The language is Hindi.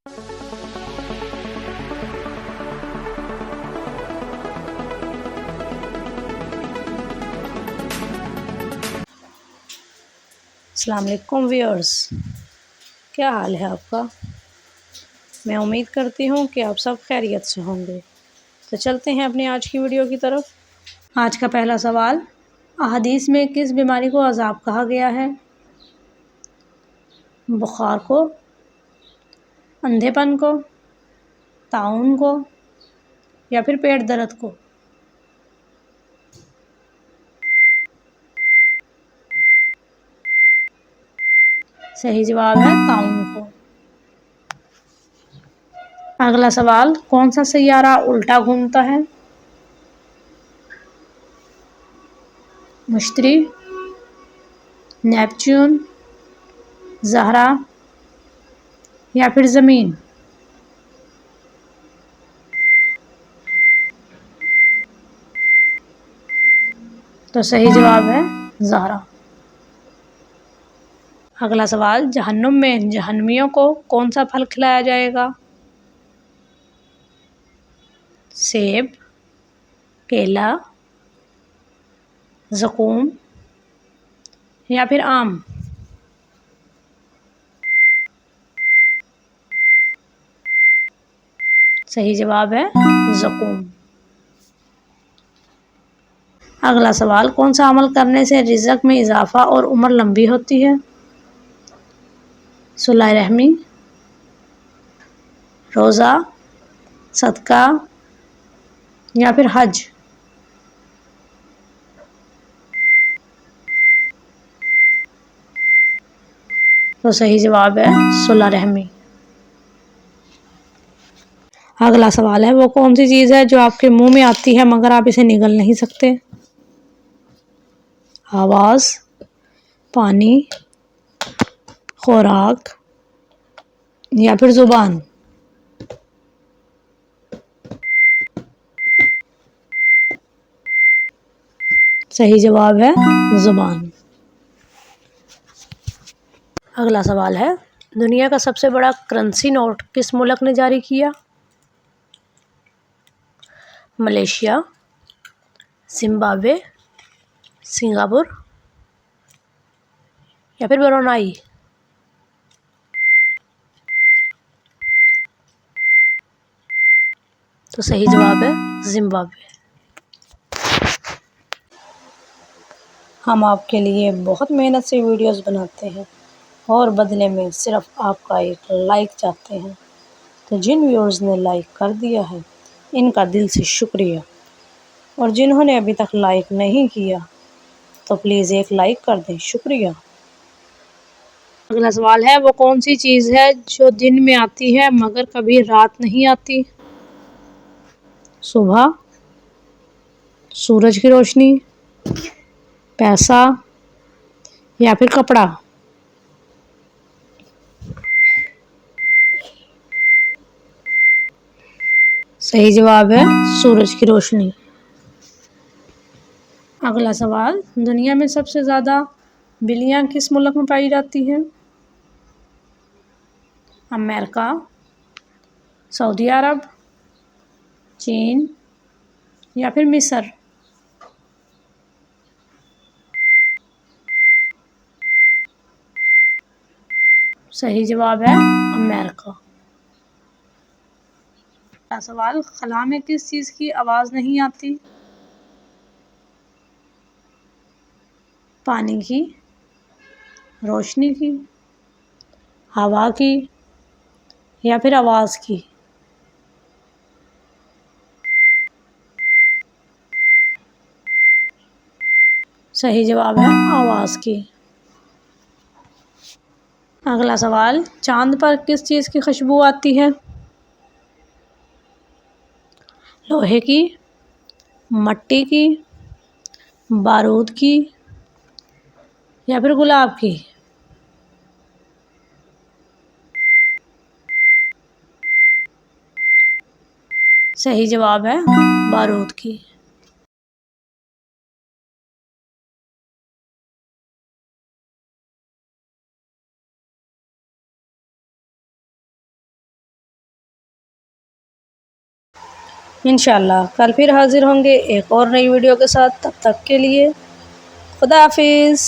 अस्सलाम वालेकुम व्यूअर्स, क्या हाल है आपका। मैं उम्मीद करती हूँ कि आप सब खैरियत से होंगे। तो चलते हैं अपनी आज की वीडियो की तरफ। आज का पहला सवाल, अहादीस में किस बीमारी को अज़ाब कहा गया है? बुखार को, अंधेपन को, ताउन को या फिर पेट दर्द को? सही जवाब है ताउन को। अगला सवाल, कौन सा सैयारा उल्टा घूमता है? मुश्तरी, नेपच्यून, ज़हरा या फिर ज़मीन? तो सही जवाब है ज़हरा। अगला सवाल, जहन्नुम में जहन्नमियों को कौन सा फल खिलाया जाएगा? सेब, केला, ज़कूम या फिर आम? सही जवाब है ज़कूम। अगला सवाल, कौन सा अमल करने से रिज़्क में इजाफ़ा और उम्र लंबी होती है? सुलह रहमी, रोज़ा, सदका या फिर हज? तो सही जवाब है सुलह रहमी। अगला सवाल है, वो कौन सी चीज़ है जो आपके मुंह में आती है मगर आप इसे निगल नहीं सकते? आवाज़, पानी, खुराक या फिर ज़ुबान? सही जवाब है ज़ुबान। अगला सवाल है, दुनिया का सबसे बड़ा करेंसी नोट किस मुल्क ने जारी किया? मलेशिया, जिम्बाब्वे, सिंगापुर या फिर ब्रुनेई? तो सही जवाब है जिम्बाब्वे। हम आपके लिए बहुत मेहनत से वीडियोस बनाते हैं और बदले में सिर्फ आपका एक लाइक चाहते हैं। तो जिन व्यूअर्स ने लाइक कर दिया है, इनका दिल से शुक्रिया, और जिन्होंने अभी तक लाइक नहीं किया तो प्लीज़ एक लाइक कर दें, शुक्रिया। अगला सवाल है, वो कौन सी चीज़ है जो दिन में आती है मगर कभी रात नहीं आती? सुबह, सूरज की रोशनी, पैसा या फिर कपड़ा? सही जवाब है सूरज की रोशनी। अगला सवाल, दुनिया में सबसे ज़्यादा बिल्लियाँ किस मुल्क में पाई जाती हैं? अमेरिका, सऊदी अरब, चीन या फिर मिस्र? सही जवाब है अमेरिका। अगला सवाल, खला में किस चीज़ की आवाज़ नहीं आती? पानी की, रोशनी की, हवा की या फिर आवाज़ की? सही जवाब है आवाज़ की। अगला सवाल, चांद पर किस चीज़ की खुशबू आती है? लोहे की, मट्टी की, बारूद की या फिर गुलाब की? सही जवाब है बारूद की। इंशाल्लाह कल फिर हाज़िर होंगे एक और नई वीडियो के साथ। तब तक के लिए खुदा हाफिज़।